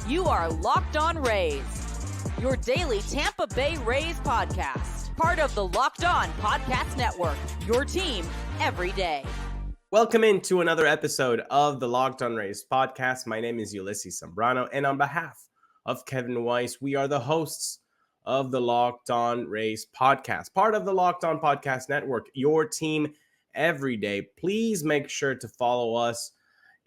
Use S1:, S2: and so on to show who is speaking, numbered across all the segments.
S1: You are Locked On Rays, your daily Tampa Bay Rays podcast. Part of the Locked On Podcast Network, your team every day.
S2: Welcome into another episode of the Locked On Rays podcast. My name is Ulises Sambrano, and on behalf of Kevin Weiss, we are the hosts of the Locked On Rays podcast, part of the Locked On Podcast Network, your team every day. Please make sure to follow us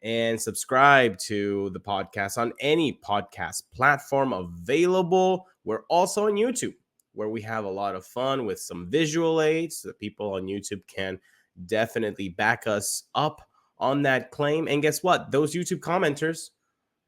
S2: and subscribe to the podcast on any podcast platform available. We're also on YouTube, where we have a lot of fun with some visual aids so that people on YouTube can definitely back us up on that claim. And guess what? Those YouTube commenters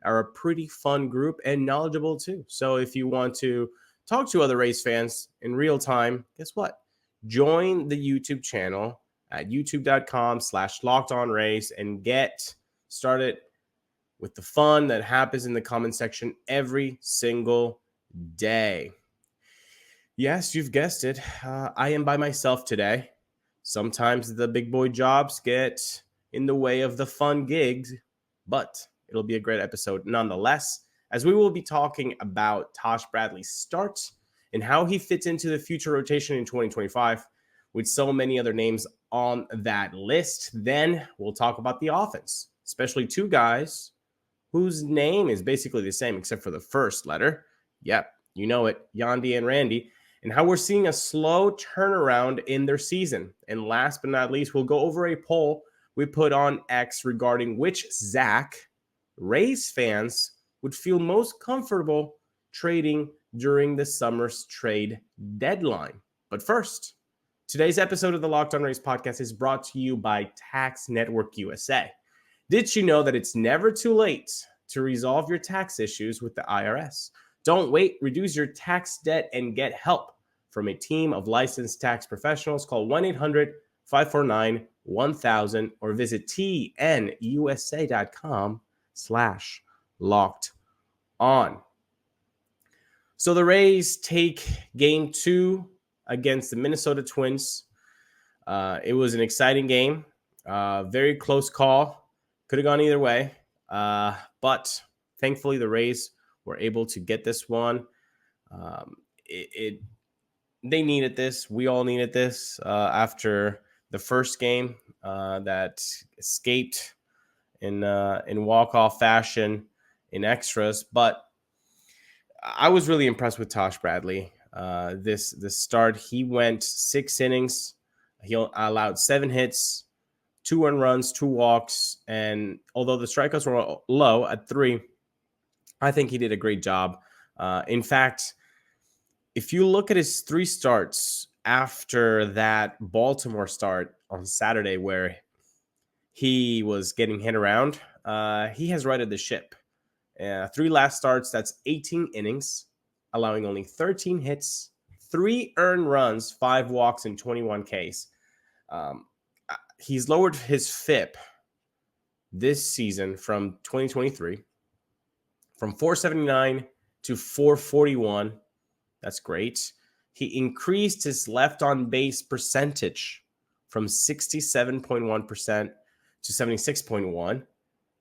S2: are a pretty fun group and knowledgeable too. So if you want to talk to other Rays fans in real time, guess what? Join the YouTube channel at youtube.com/LockedOnRays and get started with the fun that happens in the comment section every single day. Yes, you've guessed it. I am by myself today. Sometimes the big boy jobs get in the way of the fun gigs, but it'll be a great episode nonetheless, as we will be talking about Taj Bradley's start and how he fits into the future rotation in 2025 with so many other names on that list. Then we'll talk about the offense, especially two guys whose name is basically the same except for the first letter. Yep, you know it, Yandy and Randy, and how we're seeing a slow turnaround in their season. And last but not least, we'll go over a poll we put on X regarding which Zach Rays fans would feel most comfortable trading during the summer's trade deadline. But first, today's episode of the Locked On Rays podcast is brought to you by Tax Network USA. Did you know that it's never too late to resolve your tax issues with the IRS? Don't wait, reduce your tax debt and get help from a team of licensed tax professionals. Call 1-800-549-1000 or visit tnusa.com/locked-on. So the Rays take game 2 against the Minnesota Twins. It was an exciting game, very close call. Could have gone either way, but thankfully the Rays were able to get this one. They needed this. We all needed this after the first game that escaped in walk-off fashion in extras. But I was really impressed with Taj Bradley. This start, he went 6 innings. He allowed 7 hits, 2 earned runs, 2 walks, and although the strikeouts were low at 3, I think he did a great job. In fact, if you look at his 3 starts after that Baltimore start on Saturday where he was getting hit around, he has righted the ship. 3 last starts, that's 18 innings, allowing only 13 hits, 3 earned runs, 5 walks, and 21 Ks. He's lowered his FIP this season from 2023 from 479 to 441. That's great. He increased his left on base percentage from 67.1% to 76.1%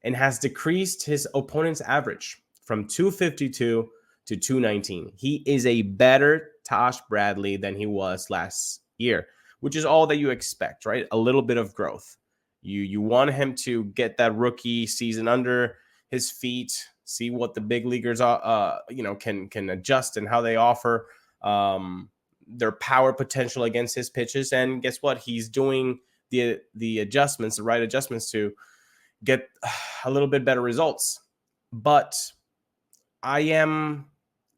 S2: and has decreased his opponent's average from 252 to 219. He is a better Taj Bradley than he was last year, which is all that you expect, right? A little bit of growth. You want him to get that rookie season under his feet, see what the big leaguers can adjust and how they offer their power potential against his pitches. And guess what? He's doing the adjustments, the right adjustments to get a little bit better results. But I am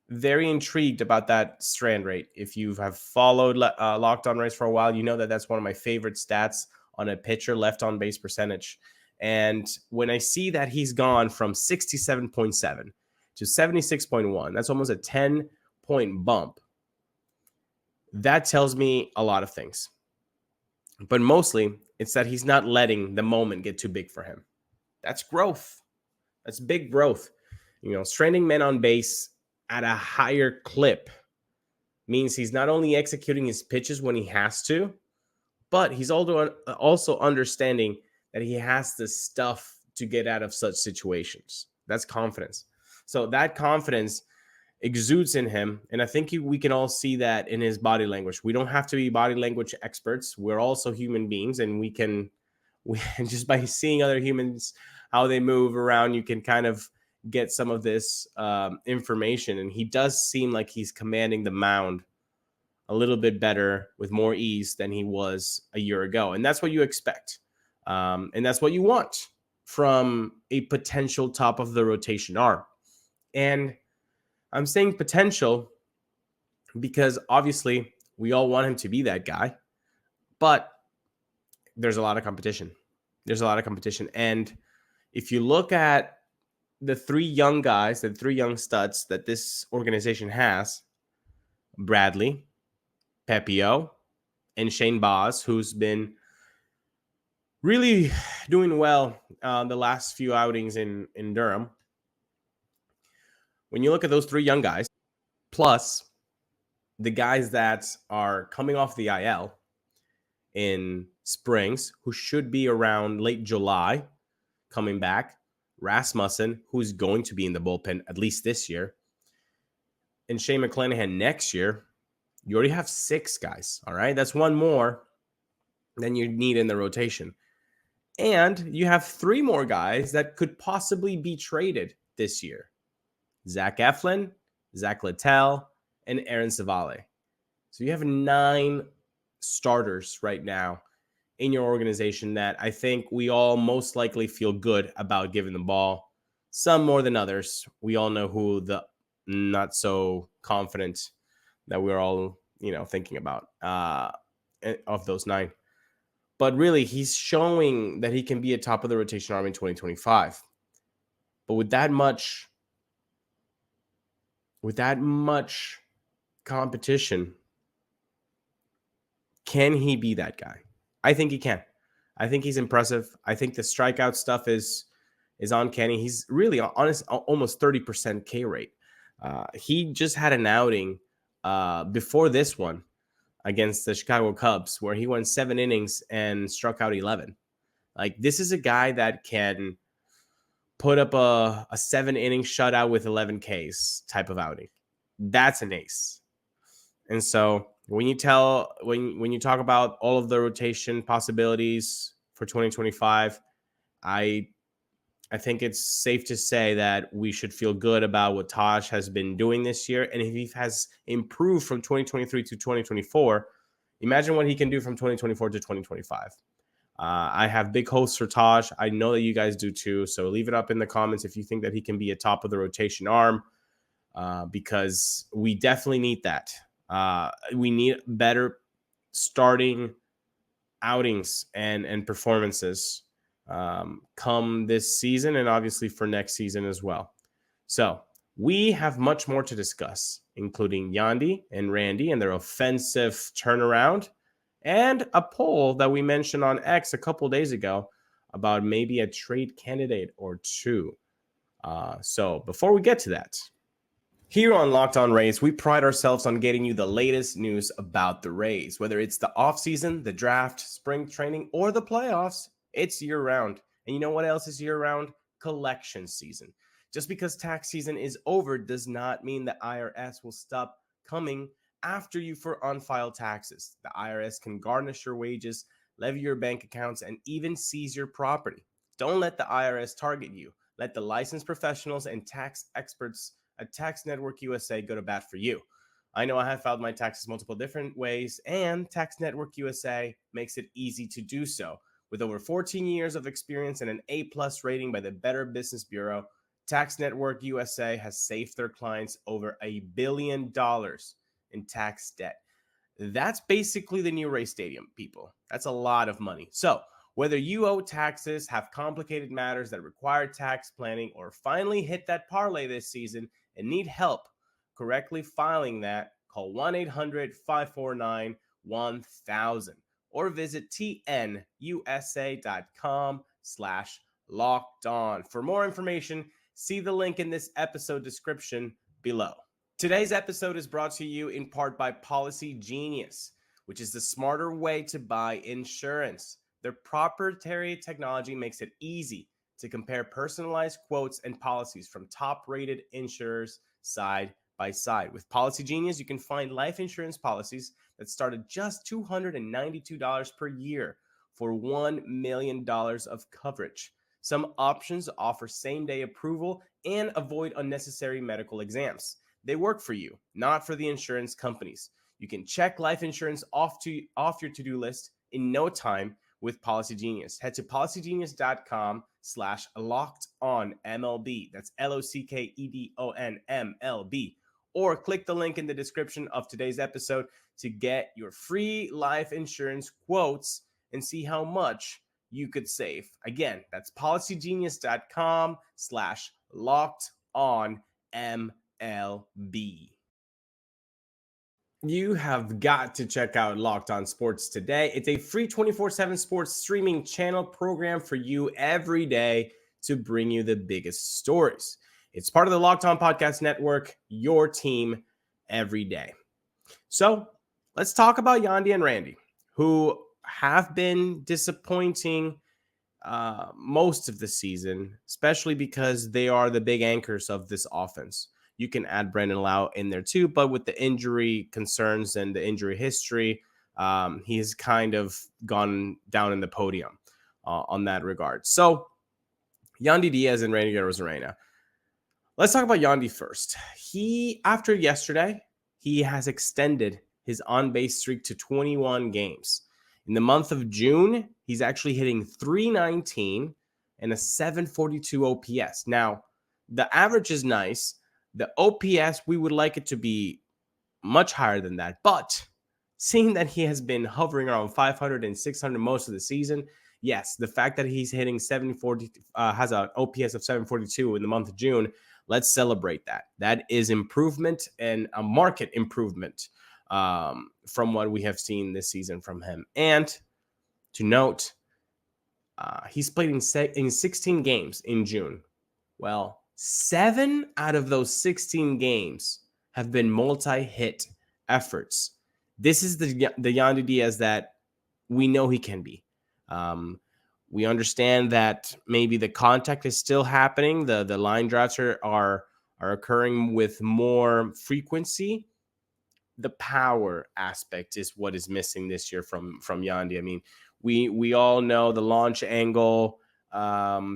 S2: very intrigued about that strand rate. If you have followed Locked On Rays for a while, you know that that's one of my favorite stats on a pitcher, left on base percentage. And when I see that he's gone from 67.7 to 76.1, that's almost a 10-point bump. That tells me a lot of things. But mostly, it's that he's not letting the moment get too big for him. That's growth. That's big growth. Stranding men on base at a higher clip means he's not only executing his pitches when he has to, but he's also understanding that he has the stuff to get out of such situations. That's confidence. So that confidence exudes in him. And I think we can all see that in his body language. We don't have to be body language experts. We're also human beings, and we just by seeing other humans, how they move around, you can kind of get some of this information. And he does seem like he's commanding the mound a little bit better with more ease than he was a year ago. And that's what you expect. And that's what you want from a potential top of the rotation arm. And I'm saying potential because obviously we all want him to be that guy, but there's a lot of competition. And if you look at the three young guys, the three young studs that this organization has, Bradley, Pepio, and Shane Baz, who's been really doing well the last few outings in Durham. When you look at those three young guys, plus the guys that are coming off the IL in Springs, who should be around late July coming back, Rasmussen, who's going to be in the bullpen at least this year, and Shane McClanahan next year, you already have 6 guys, all right? That's one more than you need in the rotation. And you have 3 more guys that could possibly be traded this year. Zach Eflin, Zach Littell, and Aaron Savale. So you have 9 starters right now in your organization that I think we all most likely feel good about giving the ball. Some more than others. We all know who the not so confident that we're all, thinking about of those 9. But really, he's showing that he can be a top of the rotation arm in 2025. But with that much competition, can he be that guy? I think he can. I think he's impressive. I think the strikeout stuff is uncanny. He's really honest, almost 30% K rate. He just had an outing before this one against the Chicago Cubs where he went 7 innings and struck out 11. Like, this is a guy that can put up a 7-inning shutout with 11 Ks type of outing. That's an ace. And so when you talk about all of the rotation possibilities for 2025, I think it's safe to say that we should feel good about what Taj has been doing this year. And if he has improved from 2023 to 2024, imagine what he can do from 2024 to 2025. I have big hopes for Taj. I know that you guys do too. So leave it up in the comments if you think that he can be a top of the rotation arm, because we definitely need that. We need better starting outings and performances come this season, and obviously for next season as well. So we have much more to discuss, including Yandy and Randy and their offensive turnaround, and a poll that we mentioned on X a couple days ago about maybe a trade candidate or two. So before we get to that, here on Locked On Rays, we pride ourselves on getting you the latest news about the Rays. Whether it's the offseason, the draft, spring training, or the playoffs, it's year-round. And you know what else is year-round? Collection season. Just because tax season is over does not mean the IRS will stop coming after you for unfiled taxes. The IRS can garnish your wages, levy your bank accounts, and even seize your property. Don't let the IRS target you. Let the licensed professionals and tax experts at Tax Network USA go to bat for you. I know I have filed my taxes multiple different ways, and Tax Network USA makes it easy to do so. With over 14 years of experience and an A+ rating by the Better Business Bureau, Tax Network USA has saved their clients over $1 billion in tax debt. That's basically the new Ray Stadium, people. That's a lot of money. So whether you owe taxes, have complicated matters that require tax planning, or finally hit that parlay this season and need help correctly filing that, call 1-800-549-1000 or visit tnusa.com/lockedon. For more information, see the link in this episode description below. Today's episode is brought to you in part by Policy Genius, which is the smarter way to buy insurance. Their proprietary technology makes it easy, to compare personalized quotes and policies from top-rated insurers side by side. With Policy Genius, you can find life insurance policies that start at just $292 per year for $1 million of coverage. Some options offer same-day approval and avoid unnecessary medical exams. They work for you, not for the insurance companies. You can check life insurance off your to-do list in no time with Policy Genius. Head to policygenius.com/lockedonMLB. That's LOCKEDONMLB. Or click the link in the description of today's episode to get your free life insurance quotes and see how much you could save. Again, that's policygenius.com/lockedonMLB. You have got to check out Locked On Sports today. It's a free 24/7 sports streaming channel program for you every day to bring you the biggest stories. It's part of the Locked On Podcast Network, your team every day. So let's talk about Yandy and Randy, who have been disappointing most of the season, especially because they are the big anchors of this offense. You can add Brandon Lau in there too, but with the injury concerns and the injury history, he's kind of gone down in the podium on that regard. So Yandy Diaz and Randy Arozarena. Let's talk about Yandy first. After yesterday, he has extended his on-base streak to 21 games. In the month of June, he's actually hitting .319 and a .742 OPS. Now, the average is nice. The OPS, we would like it to be much higher than that. But seeing that he has been hovering around 500 and 600 most of the season, yes, the fact that he's hitting 740, has an OPS of 742 in the month of June, let's celebrate that. That is improvement and a market improvement from what we have seen this season from him. And to note, he's played in 16 games in June. Well, 7 out of those 16 games have been multi-hit efforts. This is the Yandy Diaz that we know he can be. We understand that maybe the contact is still happening. The line drives are occurring with more frequency. The power aspect is what is missing this year from Yandy. I mean, we all know the launch angle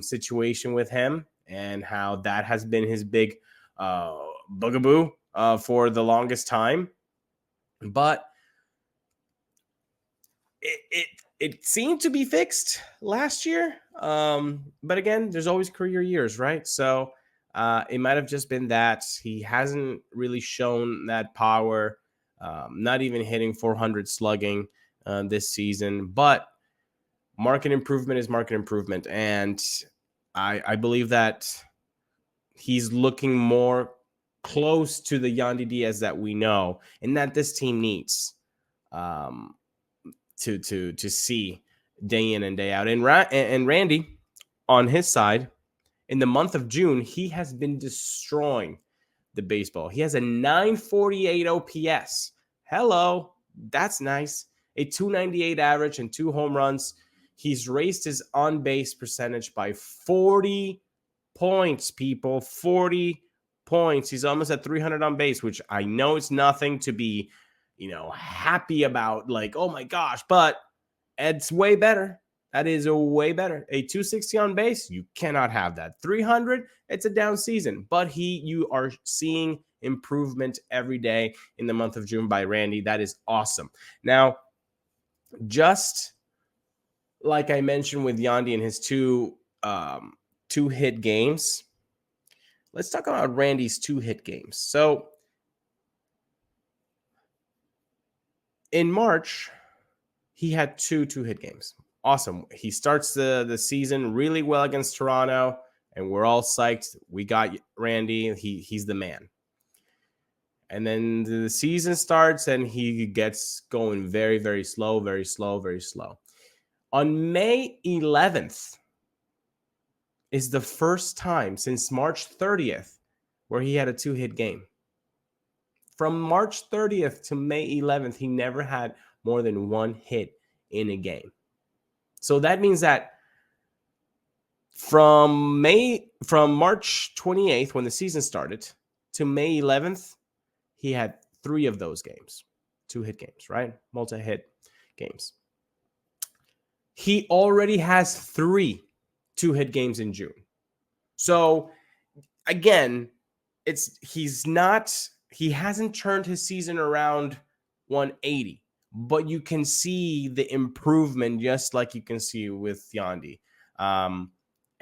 S2: situation with him and how that has been his big bugaboo for the longest time. But it seemed to be fixed last year. But again, there's always career years, right? So it might have just been that he hasn't really shown that power, not even hitting 400 slugging this season. But market improvement is market improvement. And I believe that he's looking more close to the Yandy Diaz that we know and that this team needs to see day in and day out. And Randy, on his side, in the month of June, he has been destroying the baseball. He has a 948 OPS. Hello, that's nice. A 298 average and 2 home runs. He's raised his on-base percentage by 40 points, people. 40 points. He's almost at 300 on base, which I know it's nothing to be, happy about. Like, oh my gosh, but it's way better. That is a way better. A 260 on base, you cannot have that. 300, it's a down season. But you are seeing improvement every day in the month of June by Randy. That is awesome. Now, just like I mentioned with Yandy and his two hit games, let's talk about Randy's 2 hit games. So in March, he had 2 hit games. Awesome. He starts the season really well against Toronto, and we're all psyched. We got Randy. He's the man. And then the season starts, and he gets going very, very slow, very slow, very slow. On May 11th is the first time since March 30th where he had a 2-hit game. From March 30th to May 11th, he never had more than 1 hit in a game. So that means that From March 28th, when the season started, to May 11th, he had 3 of those games, 2-hit games, right? Multi-hit games. He already has 3 2-hit games in June. So again, he hasn't turned his season around 180, but you can see the improvement just like you can see with Yandy.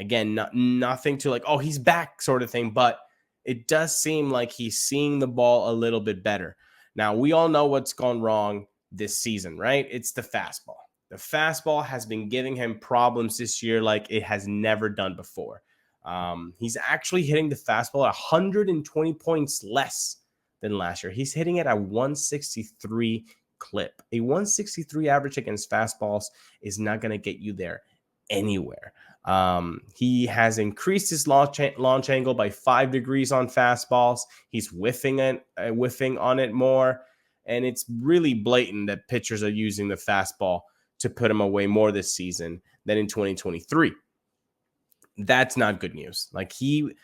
S2: Again, nothing to like, oh, he's back sort of thing, but it does seem like he's seeing the ball a little bit better. Now, we all know what's gone wrong this season, right? It's the fastball. The fastball has been giving him problems this year like it has never done before. He's actually hitting the fastball at 120 points less than last year. He's hitting it at 163 clip. A 163 average against fastballs is not going to get you there anywhere. He has increased his launch angle by 5 degrees on fastballs. He's whiffing on it more. And it's really blatant that pitchers are using the fastball to put him away more this season than in 2023. That's not good news. Like he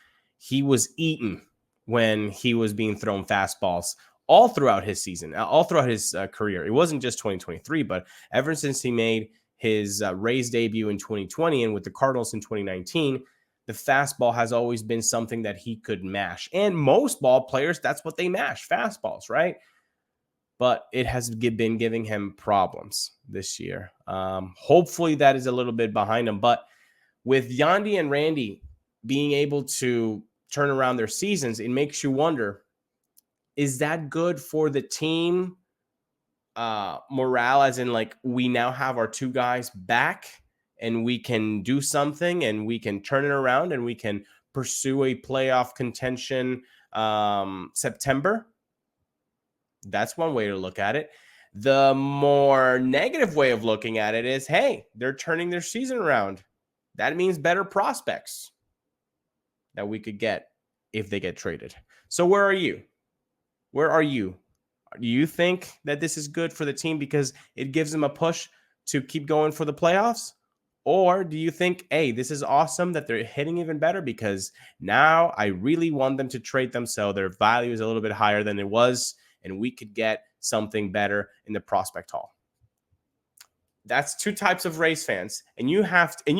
S2: was eaten when he was being thrown fastballs all throughout his season, all throughout his career. It wasn't just 2023, but ever since he made his Rays debut in 2020 and with the Cardinals in 2019, the fastball has always been something that he could mash. And most ball players, that's what they mash, fastballs, right? But it has been giving him problems this year. Hopefully that is a little bit behind him. But with Yandy and Randy being able to turn around their seasons, it makes you wonder, is that good for the team morale, as in like we now have our 2 guys back and we can do something and we can turn it around and we can pursue a playoff contention September? That's one way to look at it. The more negative way of looking at it is, hey, they're turning their season around. That means better prospects that we could get if they get traded. So where are you? Where are you? Do you think that this is good for the team because it gives them a push to keep going for the playoffs? Or do you think, hey, this is awesome that they're hitting even better because now I really want them to trade them so their value is a little bit higher than it was and we could get something better in the prospect hall? That's 2 types of Rays fans, and you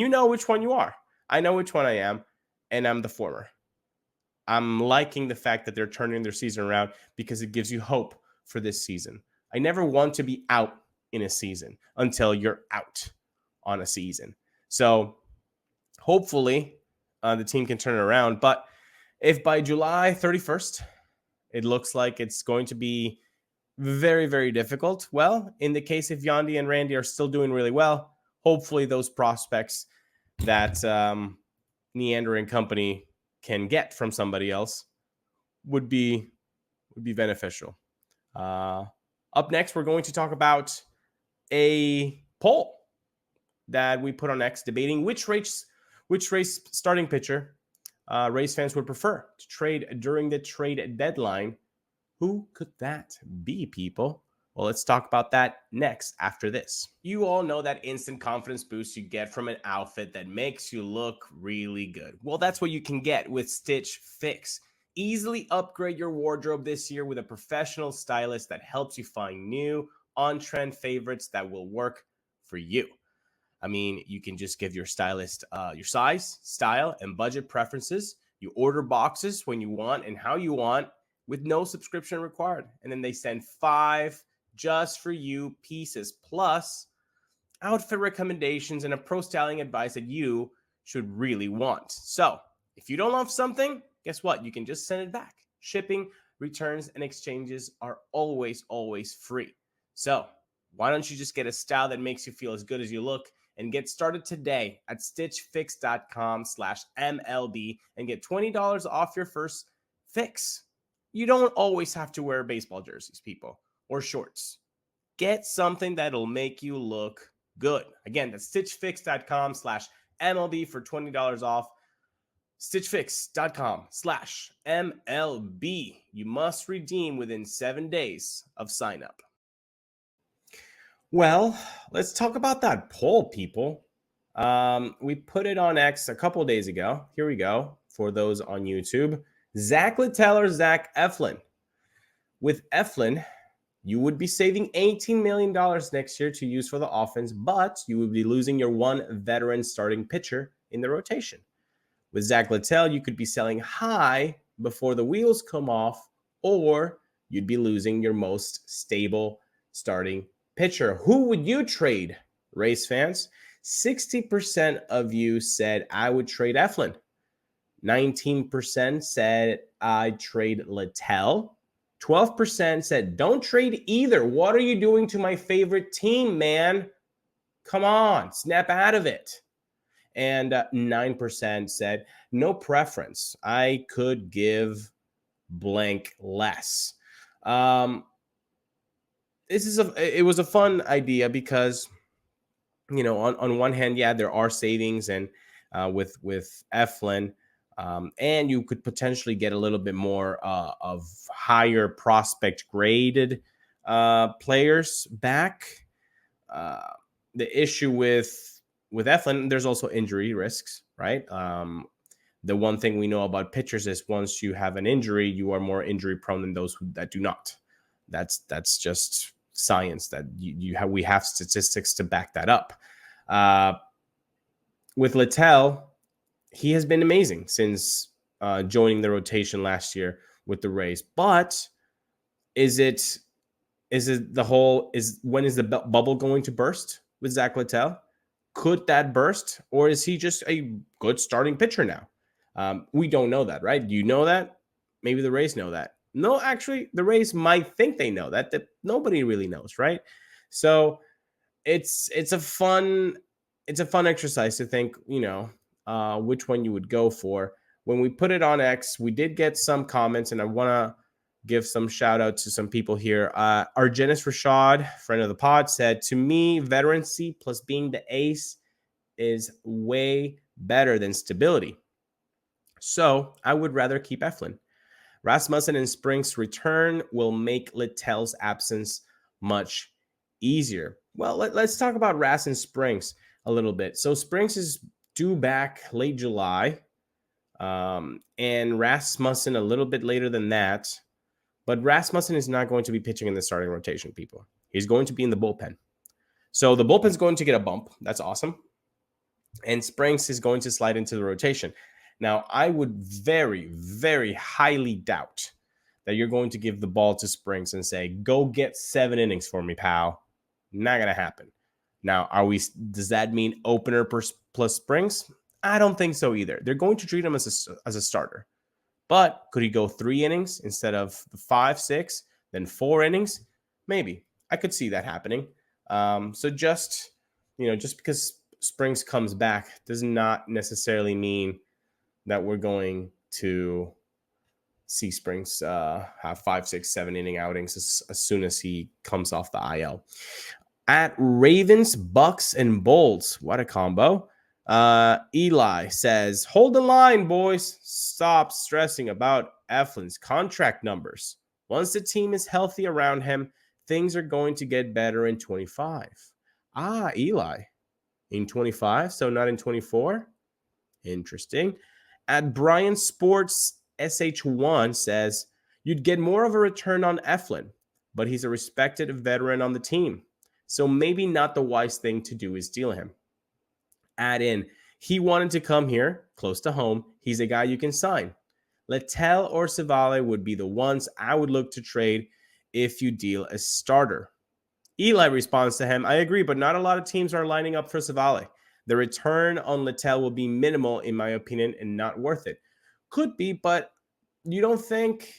S2: know which one you are. I know which one I am, and I'm the former. I'm liking the fact that they're turning their season around because it gives you hope for this season. I never want to be out in a season until you're out on a season. So hopefully the team can turn it around. But if by July 31st, it looks like it's going to be very, very difficult, well, in the case if Yandy and Randy are still doing really well, hopefully those prospects that Neander and company can get from somebody else would be beneficial. Up next, we're going to talk about a poll that we put on X debating which Rays starting pitcher Rays fans would prefer to trade during the trade deadline. Who could that be, people? Well, let's talk about that next after this. You all know that instant confidence boost you get from an outfit that makes you look really good. Well, that's what you can get with Stitch Fix. Easily upgrade your wardrobe this year with a professional stylist that helps you find new, on-trend favorites that will work for you. I mean, you can just give your stylist your size, style, and budget preferences. You order boxes when you want and how you want with no subscription required. And then they send 5 just for you pieces, plus outfit recommendations and a pro styling advice that you should really want. So if you don't love something, guess what? You can just send it back. Shipping, returns, and exchanges are always free. So why don't you just get a style that makes you feel as good as you look and get started today at stitchfix.com/MLB and get $20 off your first fix. You don't always have to wear baseball jerseys, people, or shorts. Get something that'll make you look good. Again, that's stitchfix.com/MLB for $20 off. stitchfix.com/MLB. You must redeem within 7 days of sign up. Well, let's talk about that poll, people. We put it on X a couple days ago. Here we go for those on YouTube. Zach Littell or Zach Eflin. With Eflin, you would be saving $18 million next year to use for the offense, but you would be losing your one veteran starting pitcher in the rotation. With Zach Littell, you could be selling high before the wheels come off, or you'd be losing your most stable starting pitcher. Who would you trade, Rays fans? 60% of you said I would trade Eflin. 19% said I'd trade Littell. 12% said, don't trade either. What are you doing to my favorite team, man? Come on, snap out of it. And 9% said, no preference. I could give blank less. It was a fun idea because, on one hand, yeah, there are savings and with Eflin, and you could potentially get a little bit more of higher prospect graded players back. The issue with Eflin, there's also injury risks, right? The one thing we know about pitchers is once you have an injury, you are more injury prone than those that do not. That's just science that we have statistics to back that up. With Littell, he has been amazing since joining the rotation last year with the Rays. But when is the bubble going to burst with Zach Littell? Could that burst, or is he just a good starting pitcher now? We don't know that, right? Do you know that? Maybe the Rays know that. No, actually, the Rays might think they know that nobody really knows, right? So it's a fun exercise to think, which one you would go for. When we put it on X, we did get some comments, and I want to give some shout out to some people here. Argenis Rashad, friend of the pod, said, to me, veterancy plus being the ace is way better than stability. So I would rather keep Eflin. Rasmussen and Springs' return will make Littell's absence much easier. Well, let's talk about Ras and Springs a little bit. So Springs is due back late July, and Rasmussen a little bit later than that. But Rasmussen is not going to be pitching in the starting rotation, people. He's going to be in the bullpen. So the bullpen's going to get a bump. That's awesome. And Springs is going to slide into the rotation. Now, I would very, very highly doubt that you're going to give the ball to Springs and say, go get 7 innings for me, pal. Not going to happen. Now, does that mean opener plus Springs? I don't think so either. They're going to treat him as a starter. But could he go 3 innings instead of 5, 6, then 4 innings? Maybe. I could see that happening. So just because Springs comes back does not necessarily mean that we're going to see Springs have 5, 6, 7 inning outings as soon as he comes off the IL. At Ravens, Bucks, and Bulls, what a combo. Eli says, hold the line, boys. Stop stressing about Eflin's contract numbers. Once the team is healthy around him, things are going to get better in 25. Eli. In 25, so not in 24? Interesting. At Brian Sports SH1 says, you'd get more of a return on Eflin, but he's a respected veteran on the team. So maybe not the wise thing to do is deal him. Add in, he wanted to come here, close to home. He's a guy you can sign. Littell or Savale would be the ones I would look to trade if you deal a starter. Eli responds to him, I agree, but not a lot of teams are lining up for Savale. The return on Littell will be minimal, in my opinion, and not worth it. Could be, but you don't think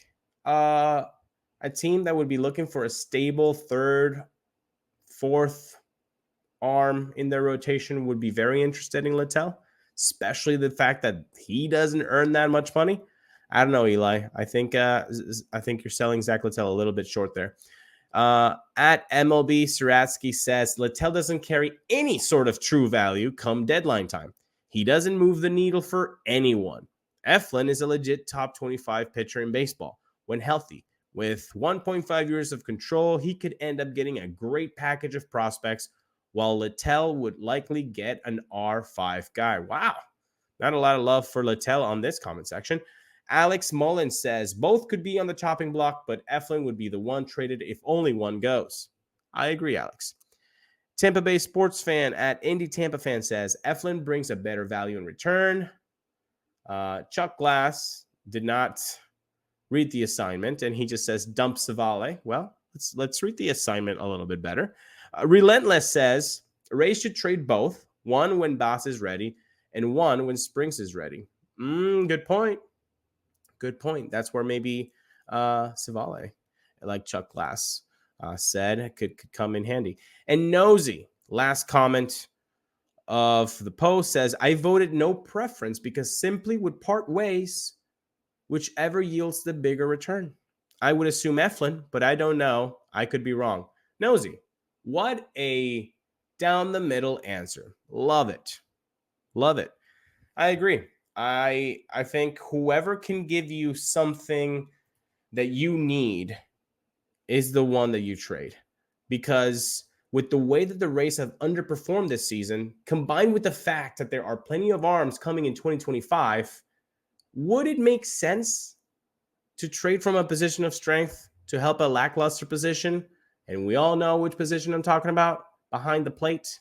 S2: a team that would be looking for a stable third, fourth arm in their rotation would be very interested in Littell, especially the fact that he doesn't earn that much money? I don't know, Eli. I think you're selling Zach Littell a little bit short there. At MLB, Suratsky says, Littell doesn't carry any sort of true value come deadline time. He doesn't move the needle for anyone. Eflin is a legit top 25 pitcher in baseball when healthy. With 1.5 years of control, he could end up getting a great package of prospects while Littell would likely get an R5 guy. Wow. Not a lot of love for Littell on this comment section. Alex Mullen says both could be on the chopping block, but Eflin would be the one traded if only one goes. I agree, Alex. Tampa Bay sports fan at Indy Tampa fan says Eflin brings a better value in return. Chuck Glass did not read the assignment, and he just says dump Savale. Well, let's read the assignment a little bit better. Relentless says Rays should trade both, one when Bass is ready and one when Springs is ready. Good point. Good point. That's where maybe Savale, like Chuck Glass said, could come in handy. And Nosy, last comment of the post, says, I voted no preference because simply would part ways whichever yields the bigger return. I would assume Eflin, but I don't know. I could be wrong. Nosy, what a down the middle answer. Love it. Love it. I agree. I think whoever can give you something that you need is the one that you trade. Because with the way that the Rays have underperformed this season, combined with the fact that there are plenty of arms coming in 2025, would it make sense to trade from a position of strength to help a lackluster position? And we all know which position I'm talking about, behind the plate.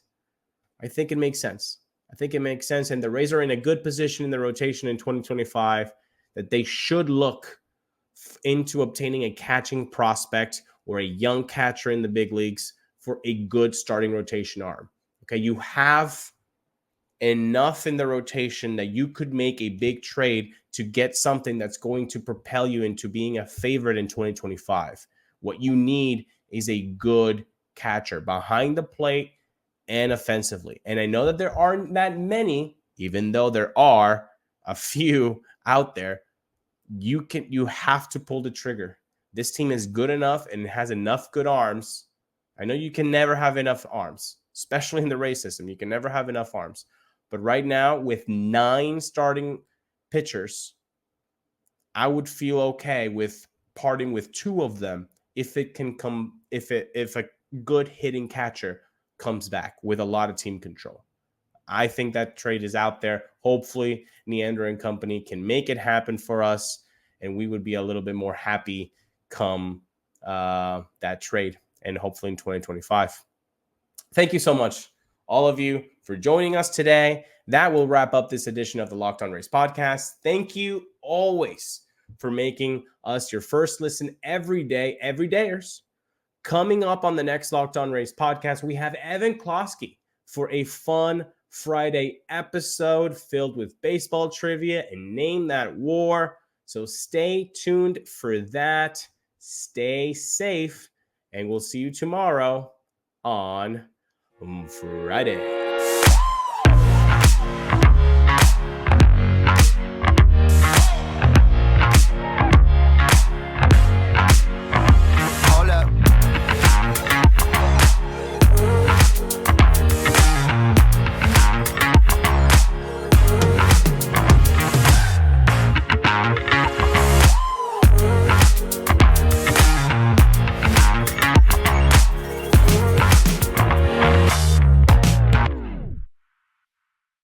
S2: I think it makes sense. I think it makes sense. And the Rays are in a good position in the rotation in 2025 that they should look into obtaining a catching prospect or a young catcher in the big leagues for a good starting rotation arm. Okay, you have enough in the rotation that you could make a big trade to get something that's going to propel you into being a favorite in 2025. What you need is a good catcher behind the plate and offensively. And I know that there aren't that many, even though there are a few out there. You have to pull the trigger. This team is good enough and has enough good arms. I know you can never have enough arms, especially in the Rays system. You can never have enough arms. But right now, with 9 starting pitchers, I would feel okay with parting with 2 of them if a good hitting catcher comes back with a lot of team control. I think that trade is out there. Hopefully, Neander and company can make it happen for us, and we would be a little bit more happy come that trade, and hopefully in 2025. Thank you so much, all of you, for joining us today. That will wrap up this edition of the Locked On Rays podcast. Thank you always for making us your first listen every day, everydayers. Coming up on the next Locked On Rays podcast, we have Evan Klosky for a fun Friday episode filled with baseball trivia and Name That War. So stay tuned for that. Stay safe, and we'll see you tomorrow on Friday.